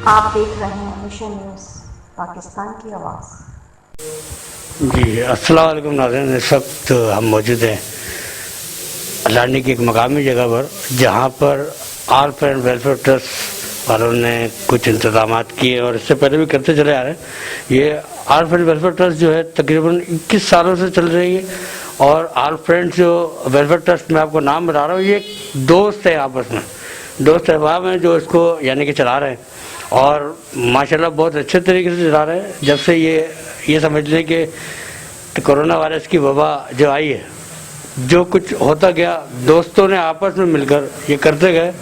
आप देख रहे हैं मिशन न्यूज़ पाकिस्तान की आवाज़। जी अस्सलाम वालेकुम नाज़रीन, इस वक्त हम मौजूद हैं लाडनी की एक मकामी जगह पर, जहां पर आल फ्रेंड वेलफेयर ट्रस्ट वालों ने कुछ इंतजाम किए और इससे पहले भी करते चले आ रहे हैं। ये आल फ्रेंड वेलफेयर ट्रस्ट जो है तकरीबन 21 सालों से चल रही है और आल फ्रेंड जो वेलफेयर ट्रस्ट में आपको नाम बता रहा हूँ, ये दोस्त है, आपस में दोस्त अहबाब हैं जो इसको यानी कि चला रहे हैं और माशाल्लाह बहुत अच्छे तरीके से चला रहे हैं। जब से ये समझ लें कि कोरोना वायरस की वबा जो आई है, जो कुछ होता गया, दोस्तों ने आपस में मिलकर ये करते गए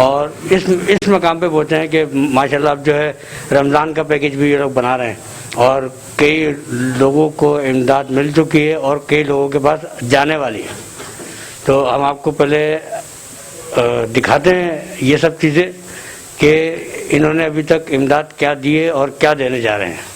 और इस मकाम पे पहुँचे हैं कि माशाल्लाह अब जो है रमज़ान का पैकेज भी ये लोग बना रहे हैं और कई लोगों को इमदाद मिल चुकी है और कई लोगों के पास जाने वाली है। तो हम आपको पहले दिखाते हैं ये सब चीज़ें कि इन्होंने अभी तक इमदाद क्या दी है और क्या देने जा रहे हैं।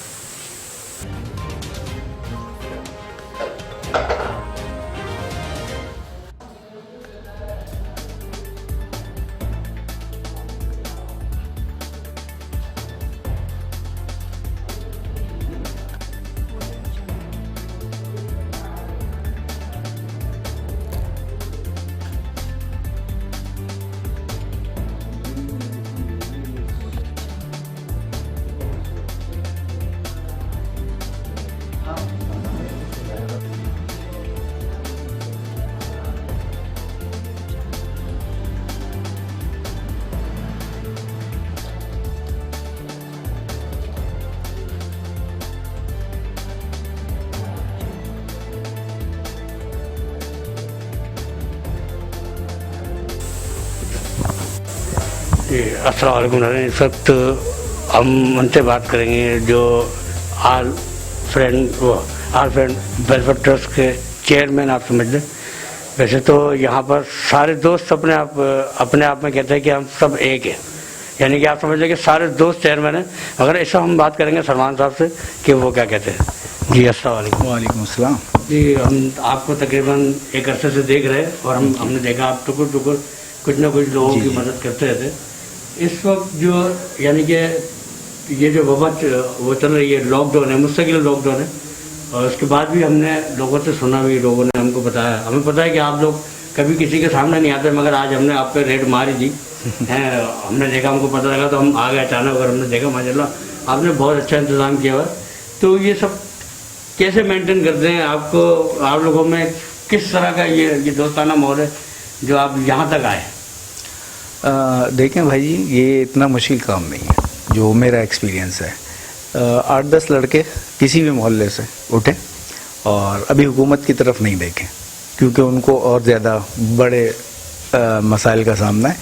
अस्सलाम वालेकुम। इस वक्त हम उनसे बात करेंगे जो आल फ्रेंड वेलफेयर ट्रस्ट के चेयरमैन, आप समझ लें। वैसे तो यहाँ पर सारे दोस्त अपने आप में कहते हैं कि हम सब एक हैं, यानी कि आप समझ लें कि सारे दोस्त चेयरमैन हैं। अगर ऐसा हम बात करेंगे सलमान साहब से कि वो क्या कहते हैं। जी अस्सलाम वालेकुम। वालेकुम अस्सलाम। जी हम आपको तकरीबन एक अरसे से देख रहे हैं और हमने देखा आप टुकुर टुकुर कुछ ना कुछ लोगों की मदद करते रहते। इस वक्त जो यानी कि ये जो वबा वो चल रही है, लॉकडाउन है, मुस्तकिल लॉकडाउन है और उसके बाद भी हमने लोगों से सुना भी, लोगों ने हमको बताया, हमें पता है कि आप लोग कभी किसी के सामने नहीं आते, मगर आज हमने आप पे रेड मारी दी है। हमने देखा, हमको पता लगा तो हम आ गए अचानक और हमने देखा माशाल्लाह आपने बहुत अच्छा इंतज़ाम किया हुआ। तो ये सब कैसे मेंटेन करते हैं? आप लोगों में किस तरह का ये दोस्ताना माहौल है जो आप यहाँ तक आए? देखें भाई जी, ये इतना मुश्किल काम नहीं है। जो मेरा एक्सपीरियंस है, 8-10 लड़के किसी भी मोहल्ले से उठे और अभी हुकूमत की तरफ नहीं देखें, क्योंकि उनको और ज़्यादा बड़े मसाइल का सामना है।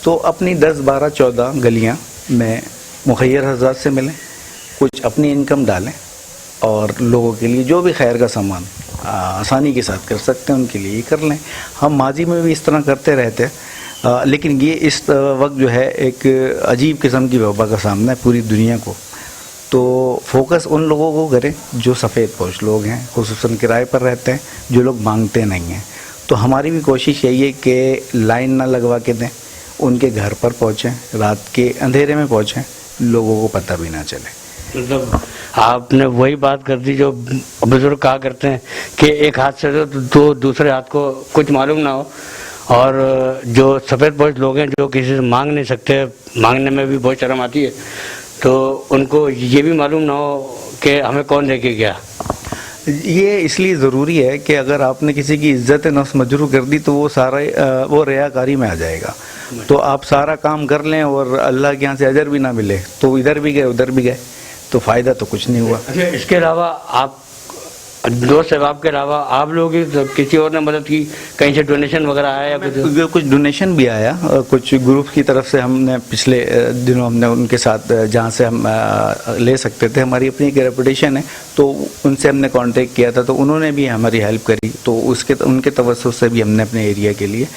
तो अपनी 10, 12, 14 गलियाँ में मुखय्यर हज़रात से मिलें, कुछ अपनी इनकम डालें और लोगों के लिए जो भी खैर का सामान आसानी के साथ कर सकते हैं उनके लिए कर लें। हम माजी में भी इस तरह करते रहते हैं, लेकिन ये इस वक्त जो है एक अजीब किस्म की वबा का सामना है पूरी दुनिया को। तो फोकस उन लोगों को करें जो सफ़ेद पोश लोग हैं, खुसूसन किराए पर रहते हैं, जो लोग मांगते नहीं हैं। तो हमारी भी कोशिश यही है कि लाइन ना लगवा के दें, उनके घर पर पहुँचें, रात के अंधेरे में पहुँचें, लोगों को पता भी ना चले। मतलब आपने वही बात कर दी जो बुजुर्ग कहा करते हैं कि एक हाथ से तो दूसरे हाथ को कुछ मालूम ना हो। और जो सफ़ेद पोश लोग हैं जो किसी से मांग नहीं सकते, मांगने में भी बहुत शर्म आती है, तो उनको ये भी मालूम ना हो कि हमें कौन लेके गया। ये इसलिए ज़रूरी है कि अगर आपने किसी की इज्जत नफ्स मजरूह कर दी तो वो सारा वो रियाकारी में आ जाएगा। तो आप सारा काम कर लें और अल्लाह के यहाँ से अजर भी ना मिले तो इधर भी गए उधर भी गए, तो फ़ायदा तो कुछ नहीं हुआ। अच्छा, इसके अलावा आप दोस्त अहबाब के अलावा आप लोगों की किसी और ने मदद की, कहीं से डोनेशन वगैरह आया या कुछ डोनेशन भी आया, कुछ ग्रुप की तरफ से हमने पिछले दिनों हमने उनके साथ जहाँ से हम ले सकते थे, हमारी अपनी एक रेपुटेशन है, तो उनसे हमने कांटेक्ट किया था, तो उन्होंने भी हमारी हेल्प करी। तो उनके तवज्जुह से भी हमने अपने एरिया के लिए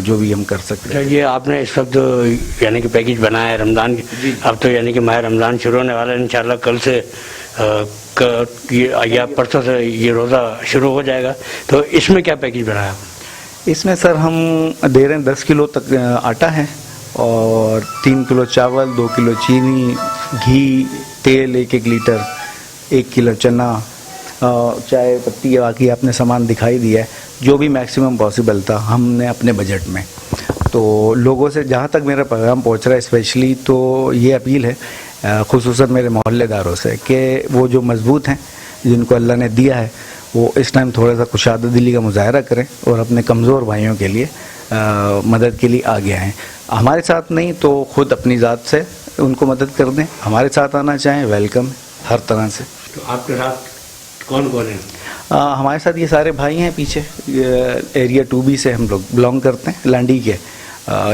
जो भी हम कर सकते हैं। ये आपने इस वक्त यानी कि पैकेज बनाया है रमज़ान की, अब तो यानी कि माह रमज़ान शुरू होने वाला है, इंशाल्लाह कल से या परसों से ये रोज़ा शुरू हो जाएगा। तो इसमें क्या पैकेज बनाया? इसमें सर हम दे रहे हैं 10 किलो तक आटा है और 3 किलो चावल, 2 किलो चीनी, घी, तेल 1-1 लीटर, 1 किलो चना, चाय पत्ती, बाकी आपने सामान दिखाई दिया है। जो भी मैक्सिमम पॉसिबल था हमने अपने बजट में। तो लोगों से जहाँ तक मेरा पैगाम पहुँच रहा है स्पेशली, तो ये अपील है खुसूसन मेरे मोहल्लेदारों से कि वो जो मजबूत हैं, जिनको अल्लाह ने दिया है, वो इस टाइम थोड़ा सा कुशादा दिली का मुजाहरा करें और अपने कमज़ोर भाइयों के लिए मदद के लिए आगे आएँ। हमारे साथ नहीं तो खुद अपनी ज़ात से उनको मदद कर दें। हमारे साथ आना चाहें, वेलकम हर तरह से। तो आपके साथ कौन कौन है? हमारे साथ ये सारे भाई हैं पीछे, एरिया 2B से हम लोग बिलोंग करते हैं, लांडी के,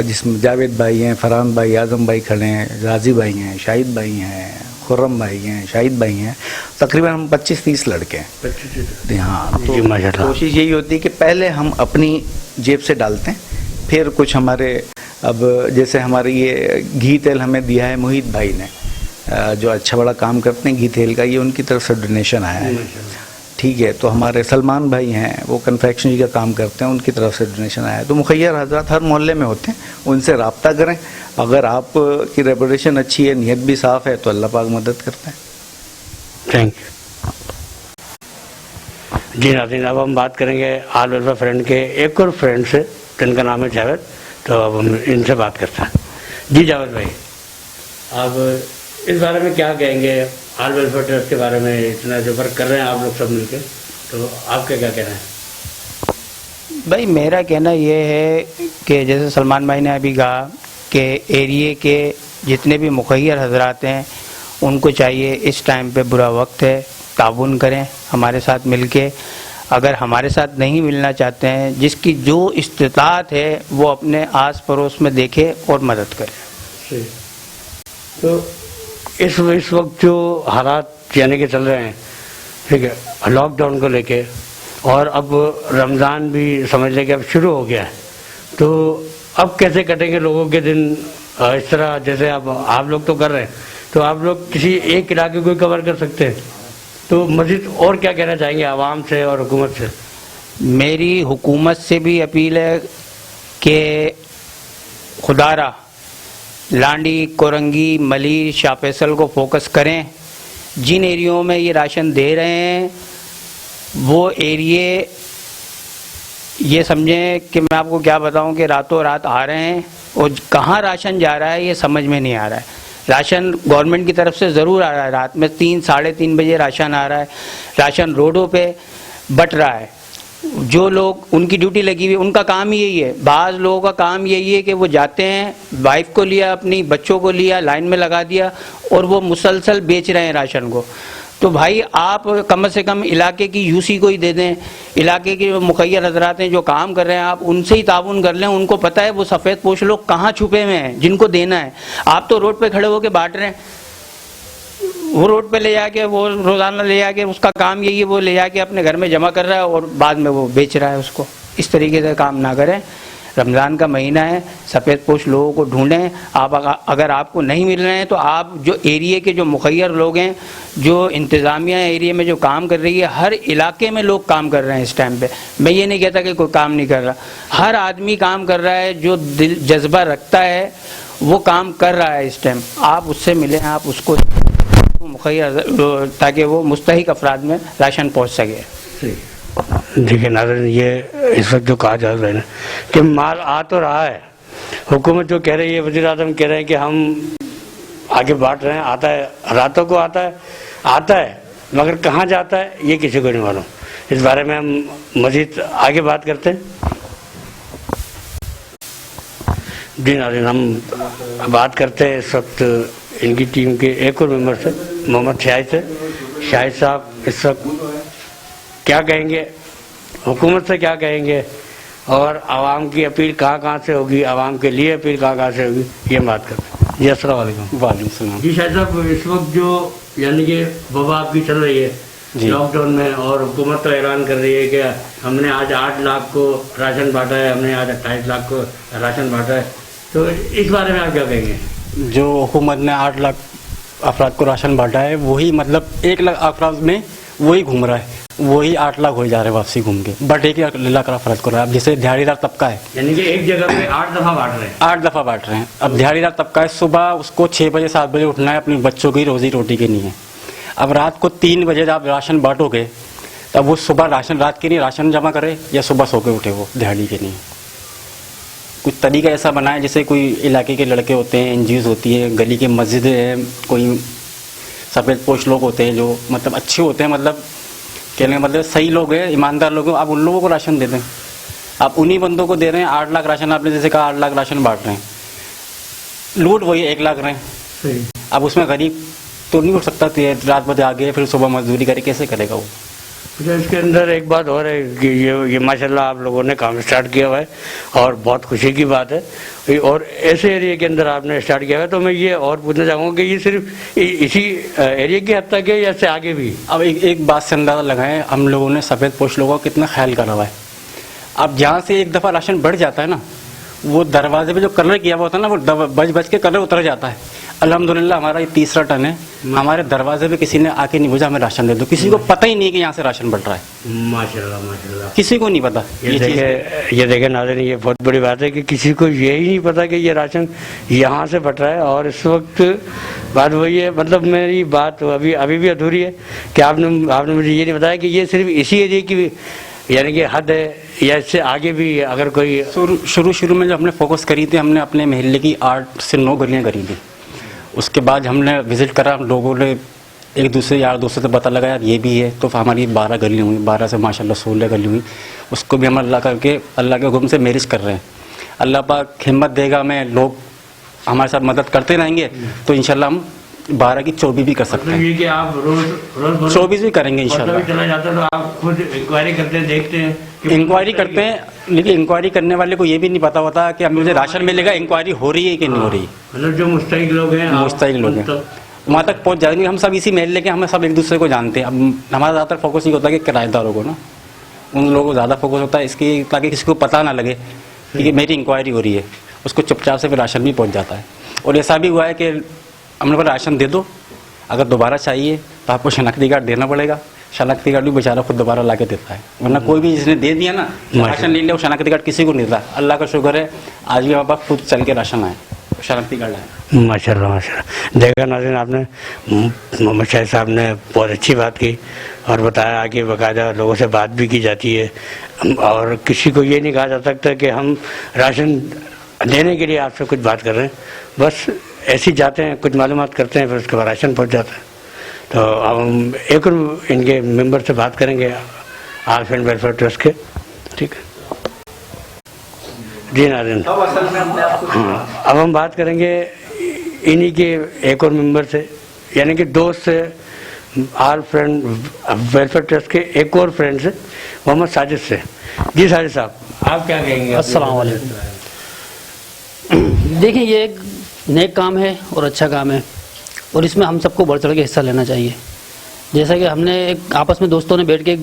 जिसमें जावेद भाई हैं, फरहान भाई, आजम भाई खड़े हैं, राजी भाई हैं, शाहिद भाई हैं, खुर्रम भाई हैं, शाहिद भाई हैं। तकरीबन हम 25-30 लड़के हैं। 25? हाँ, तो जी माशाल्लाह। कोशिश यही होती है कि पहले हम अपनी जेब से डालते हैं, फिर कुछ हमारे, अब जैसे हमारे ये घी तेल हमें दिया है मोहित भाई ने, जो अच्छा बड़ा काम करते हैं घी तेल का, ये उनकी तरफ से डोनेशन आया है। ठीक है, तो हमारे सलमान भाई हैं, वो कन्फेक्शनरी का काम करते हैं, उनकी तरफ से डोनेशन आया है। तो मुखैर हजरात हर मोहल्ले में होते हैं, उनसे रब्ता करें। अगर आप की रेपुटेशन अच्छी है, नीयत भी साफ़ है, तो अल्लाह पाक मदद करते हैं। Thank you. जी नाज़रीन, अब हम बात करेंगे आल वेलफेयर फ्रेंड के एक और फ्रेंड से, जिनका नाम है जावेद। तो अब हम इनसे बात करते हैं। जी जावेद भाई, आप इस बारे में क्या कहेंगे? आल वेलफेयर ट्रस्ट के बारे में इतना जो वर्क कर रहे हैं आप लोग सब मिलकर, तो आपका क्या कहना है? भाई मेरा कहना ये है कि जैसे सलमान भाई ने अभी कहा कि एरिए के जितने भी मुखैर हजरात हैं, उनको चाहिए इस टाइम पे बुरा वक्त है, ताउन करें हमारे साथ मिलके। अगर हमारे साथ नहीं मिलना चाहते हैं, जिसकी जो इस्तिताअत है वो अपने आस पड़ोस में देखे और मदद करे। तो इस वक्त जो हालात यानी कि चल रहे हैं, ठीक है, लॉकडाउन को लेके, और अब रमज़ान भी समझ लें कि अब शुरू हो गया है, तो अब कैसे कटेंगे लोगों के दिन? इस तरह जैसे अब आप लोग तो कर रहे हैं, तो आप लोग किसी एक इलाके को कवर कर सकते हैं, तो मज़ीद और क्या कहना चाहेंगे आवाम से और हुकूमत से? मेरी हुकूमत से भी अपील है कि खुदारा लांडी, कोरंगी, मली, शाह फैसल को फोकस करें। जिन एरियो में ये राशन दे रहे हैं वो एरिए ये समझें कि मैं आपको क्या बताऊं कि रातों रात आ रहे हैं और कहाँ राशन जा रहा है ये समझ में नहीं आ रहा है। राशन गवर्नमेंट की तरफ से ज़रूर आ रहा है, रात में 3-3:30 बजे राशन आ रहा है, राशन रोडों पे बट रहा है। जो लोग उनकी ड्यूटी लगी हुई, उनका काम यही है। बाज़ लोगों का काम यही है कि वो जाते हैं, वाइफ को लिया, अपनी बच्चों को लिया, लाइन में लगा दिया और वो मुसलसल बेच रहे हैं राशन को। तो भाई आप कम से कम इलाके की यूसी को ही दे दें। इलाके के जो मुखैर हजरात हैं जो काम कर रहे हैं, आप उनसे ही ताउन कर लें। उनको पता है वो सफ़ेद पोश लोग कहाँ छुपे हुए हैं जिनको देना है। आप तो रोड पे खड़े होकर बांट रहे हैं, वो रोड पे ले जाके, वो रोज़ाना ले जाके, उसका काम यही है, वो ले जाके अपने घर में जमा कर रहा है और बाद में वो बेच रहा है उसको। इस तरीके से काम ना करें। रमज़ान का महीना है, सफ़ेद पोश लोगों को ढूंढें। आप अगर आपको नहीं मिल रहे हैं तो आप जो एरिए के जो मुखैर लोग हैं, जो इंतज़ामिया एरिया में जो काम कर रही है, हर इलाके में लोग काम कर रहे हैं इस टाइम पे। मैं ये नहीं कहता कि कोई काम नहीं कर रहा, हर आदमी काम कर रहा है। जो दिल जज्बा रखता है वो काम कर रहा है इस टाइम। आप उससे मिलें, आप उसको मुखैर, ताकि वो मुस्तहिक अफराद में राशन पहुँच सके। देखिए नाज़रीन, ये इस वक्त जो कहा जा रहा है ना कि माल आ तो रहा है, हुकूमत जो कह रही है, वज़ीर आज़म कह रहे हैं कि हम आगे बांट रहे हैं, आता है, रातों को आता है, मगर कहाँ जाता है ये किसी को नहीं मालूम। इस बारे में हम मज़ीद आगे बात करते हैं। जी नाज़रीन, हम बात करते हैं इस वक्त इनकी टीम के एक और मेंबर से, मोहम्मद शाहिद से। शाहिद साहब इस वक्त क्या कहेंगे, हुकूमत से क्या कहेंगे, और आवाम की अपील कहाँ से होगी, आवाम के लिए अपील कहाँ से होगी, ये हम बात करते हैं। जी अस्सलाम वालेकुम। वालेकुम सलाम। जी शाहिद साहब, इस वक्त जो यानी कि वबा आपकी चल रही है लॉकडाउन में, और हुकूमत तो ऐलान कर रही है कि हमने आज 8 लाख को राशन बांटा है, हमने आज 28 लाख को राशन बांटा है, तो इस बारे में आप क्या कहेंगे? जो हुकूमत ने 8 लाख अफराद को राशन बांटा है, वही मतलब 1 लाख अफराद में वही घूम रहा है। वही 8 लाख हो जा रहे हैं वापसी घूम के, बट एक लाख का फर्क हो रहा है। अब जैसे दिहाड़ीदार तबका है, यानी कि एक जगह पे 8 दफा बांट रहे हैं। 8 दफ़ा बांट रहे हैं। अब दिहाड़ीदार तबका है, सुबह उसको 6 बजे 7 बजे उठना है अपने बच्चों की रोजी रोटी के लिए। अब रात को 3 बजे जब आप राशन बांटोगे, तब वो सुबह रात के लिए राशन जमा करे या सुबह सो के उठे वो दिहाड़ी के लिए। कुछ तरीका ऐसा बनाए, जैसे कोई इलाके के लड़के होते हैं, एनजीओ होती है, गली के मस्जिद है, कोई सफ़ेद पोश लोग होते हैं जो मतलब अच्छे होते हैं, मतलब कहने का मतलब सही लोग हैं, ईमानदार लोग हैं, आप उन लोगों को राशन दे दें। आप उन्हीं बंदों को दे रहे हैं 8 लाख राशन, आपने जैसे कहा 8 लाख राशन बांट रहे हैं, लूट वही 1 लाख रहे हैं। अब उसमें गरीब तो नहीं उठ सकता, रात बजे आ गए फिर सुबह मजदूरी करे, कैसे करेगा वो? अच्छा, इसके अंदर एक बात और है कि ये माशाल्लाह आप लोगों ने काम स्टार्ट किया हुआ है और बहुत खुशी की बात है, और ऐसे एरिया के अंदर आपने स्टार्ट किया हुआ है। तो मैं ये और पूछना चाहूँगा कि ये सिर्फ इसी एरिया की हद तक है या इससे आगे भी? अब एक बात से अंदाज़ा लगाएं, हम लोगों ने सफ़ेद पोश लोगों का कितना ख्याल करा हुआ है। अब जहाँ से एक दफ़ा राशन बढ़ जाता है ना, वो दरवाजे पे जो कलर किया हुआ होता है ना, वो बच के कलर उतर जाता है। अल्हम्दुलिल्लाह हमारा ये 3रा टन है, हमारे दरवाजे पे किसी ने आके नहीं पूछा हमें राशन दे दो, किसी को पता ही नहीं है कि यहाँ से राशन बढ़ रहा है। माशाल्लाह माशाल्लाह, किसी को नहीं पता। ये देखे नाज़रीन, ये बहुत बड़ी बात है कि किसी को यही नहीं पता कि ये राशन यहाँ से बढ़ रहा है। और इस वक्त बात वही है, मतलब मेरी बात अभी भी अधूरी है कि आपने मुझे ये नहीं बताया कि ये सिर्फ इसी एरिया की यानी कि हद है या इससे आगे भी अगर कोई? शुरू में जो हमने फोकस करी थी, हमने अपने महल्ले की 8 से 9 गलियाँ करी थी। उसके बाद हमने विज़िट करा, लोगों ने एक दूसरे यार दोस्तों से पता लगा यार ये भी है, तो हमारी 12 गली हुई, 12 से माशाल्लाह 16 गली हुई। उसको भी हम अल्लाह के हुक्म से मैरिज कर रहे हैं। अल्लाह पाक हिम्मत देगा, मैं लोग हमारे साथ मदद करते रहेंगे तो इंशाल्लाह हम 12 की 24 भी कर सकते हैं। ये कि आप रोज 24 भी करेंगे इंशाल्लाह। चला जाता है तो आप खुद इंक्वायरी करते हैं, देखते हैं? इंक्वायरी करते हैं, लेकिन इंक्वायरी करने वाले को ये भी नहीं पता होता कि अब मुझे राशन मिलेगा, इंक्वायरी हो रही है कि नहीं हो रही। मतलब जो मुस्तैक लोग हैं, वहाँ तक पहुँच जाएंगे। हम सब इसी महल्ले के, हम सब एक दूसरे को जानते हैं। अब हमारा ज़्यादातर फोकस ये होता है कि किराएदारों को ना, उन लोगों को ज़्यादा फोकस होता है इसकी, ताकि किसी को पता ना लगे कि मेरी इंक्वायरी हो रही है। उसको चुपचाप से फिर राशन भी पहुँच जाता है। और ऐसा भी हुआ है कि हमने बोला राशन दे दो, अगर दोबारा चाहिए तो आपको शनाख्ती कार्ड देना पड़ेगा। शनाख्ती कार्ड भी बेचारा खुद दोबारा ला के देता है, वरना कोई भी जिसने दे दिया ना राशन ले लिया, वो शनाख्ती कार्ड किसी को नहीं देता। अल्लाह का शुक्र है आज भी हमारे पास खुद चल के राशन आए, शनाख्ती कार्ड आए। माशाल्लाह माशाल्लाह। देखा नाज़रीन, आपने मोहम्मद शाहिद साहब ने बहुत अच्छी बात की और बताया कि बाकायदा लोगों से बात भी की जाती है और किसी को ये नहीं कहा जा सकता कि हम राशन देने के लिए आपसे कुछ बात कर रहे हैं। बस ऐसे जाते हैं, कुछ मालूमात करते हैं, फिर उसके बाद राशन पहुँच जाता है। तो अब हम एक और इनके मेंबर से बात करेंगे, आर्फ एंड वेलफेयर ट्रस्ट के। ठीक है जी नाज़रीन, अब हम बात करेंगे इन्हीं के एक और मेंबर से, यानी कि दोस्त से, आर्फ एंड वेलफेयर ट्रस्ट के एक और फ्रेंड से, मोहम्मद साजिद से। जी साजिद साहब, आप क्या कहेंगे? अस्सलाम वालेकुम। देखिए, ये एक नेक काम है और अच्छा काम है और इसमें हम सबको बढ़ चढ़ के हिस्सा लेना चाहिए। जैसा कि हमने एक आपस में दोस्तों ने बैठ के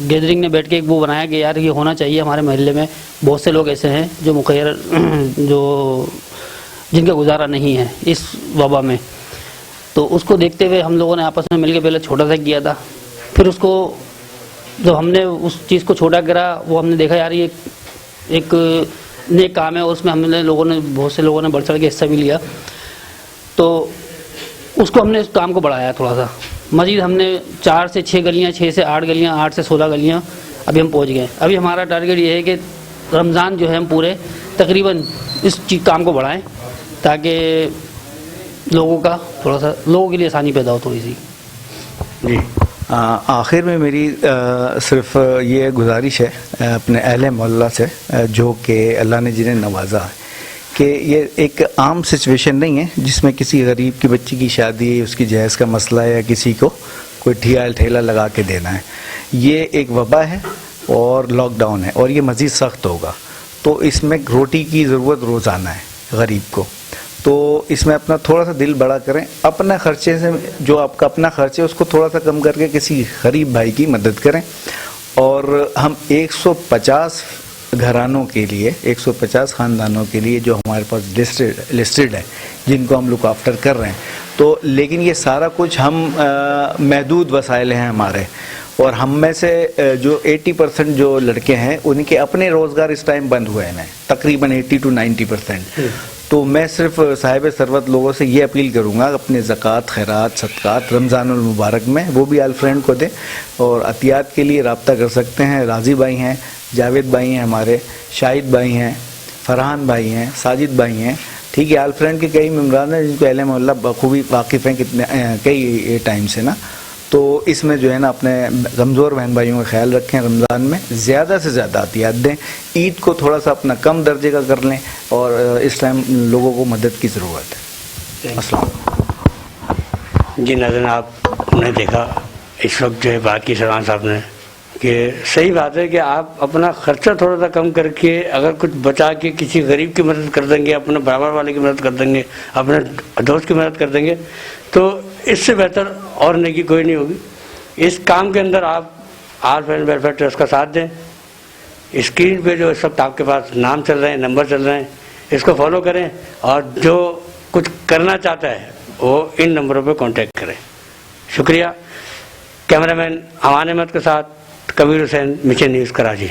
गैदरिंग में बैठ के एक वो बनाया कि यार ये होना चाहिए। हमारे मोहल्ले में बहुत से लोग ऐसे हैं जो मुखैर जो जिनका गुजारा नहीं है इस वबा में, तो उसको देखते हुए हम लोगों ने आपस में मिलकर पहले छोटा सा किया था। फिर उसको जब हमने उस चीज़ को छोटा करा, वो हमने देखा यार ये एक नेक काम है और उसमें हमने बहुत से लोगों ने बढ़ चढ़ के हिस्सा भी लिया, तो उसको हमने उस काम को बढ़ाया थोड़ा सा। मज़ीद हमने 4 से 6 गलियाँ, 6 से 8 गलियाँ, 8 से 16 गलियाँ अभी हम पहुंच गए। अभी हमारा टारगेट ये है कि रमज़ान जो है हम पूरे तकरीबन इस काम को बढ़ाएं ताकि लोगों का थोड़ा सा लोगों के लिए आसानी पैदा हो थोड़ी सी। जी, आखिर में मेरी सिर्फ ये गुजारिश है अपने अहले मोहल्ला से, जो कि अल्लाह ने जिन्हें नवाजा है, कि ये एक आम सिचुएशन नहीं है जिसमें किसी गरीब की बच्ची की शादी, उसकी जहेज़ का मसला है या किसी को कोई ठेला लगा के देना है। ये एक वबा है और लॉकडाउन है और ये मज़ीद सख्त होगा, तो इसमें रोटी की ज़रूरत रोज़ाना है गरीब को। तो इसमें अपना थोड़ा सा दिल बड़ा करें, अपना खर्चे से जो आपका अपना खर्चे उसको थोड़ा सा कम करके किसी गरीब भाई की मदद करें। और हम 150 घरानों के लिए, 150 ख़ानदानों के लिए जो हमारे पास लिस्टेड है, जिनको हम लुक आफ्टर कर रहे हैं। तो लेकिन ये सारा कुछ हम महदूद वसाइल हैं हमारे, और हम में से जो 80% जो लड़के हैं उनके अपने रोज़गार इस टाइम बंद हुए हैं, तकरीबन 80 to 90%। तो मैं सिर्फ साहिब सरवत लोगों से ये अपील करूँगा, अपने ज़कात, खैरात, सदक़ात रमज़ानुल मुबारक में वो भी आल फ्रेंड को दें, और अतियात के लिए रब्ता कर सकते हैं। राज़ी भाई हैं, जावेद भाई हैं, हमारे शाहिद भाई हैं, फरहान भाई हैं, साजिद भाई हैं, ठीक है। आल फ्रेंड के कई मेम्बरान हैं जिनको अहले मोहल्ला बखूबी वाकिफ़ हैं कितने कई टाइम से ना। तो इसमें जो है ना अपने कमज़ोर बहन भाइयों का ख्याल रखें, रमज़ान में ज़्यादा से ज़्यादा अतियात दें, ईद को थोड़ा सा अपना कम दर्जे का कर लें, और इस टाइम लोगों को मदद की ज़रूरत है। अस्सलाम। जी नाज़रीन, आपने देखा इस वक्त जो है बात की सलमान साहब ने कि सही बात है कि आप अपना ख़र्चा थोड़ा सा कम करके अगर कुछ बचा के किसी गरीब की मदद कर देंगे, अपने बराबर वाले की मदद कर देंगे, अपने दोस्त की मदद कर देंगे, तो इससे बेहतर और नेकी कोई नहीं होगी। इस काम के अंदर आप आल फ्रेंड वेलफेयर ट्रस्ट का साथ दें। स्क्रीन पे जो इस वक्त आपके पास नाम चल रहे हैं, नंबर चल रहे हैं, इसको फॉलो करें, और जो कुछ करना चाहता है वो इन नंबरों पे कांटेक्ट करें। शुक्रिया। कैमरामैन अमान अहमद के साथ कबीर हुसैन, मिशन न्यूज़, कराची।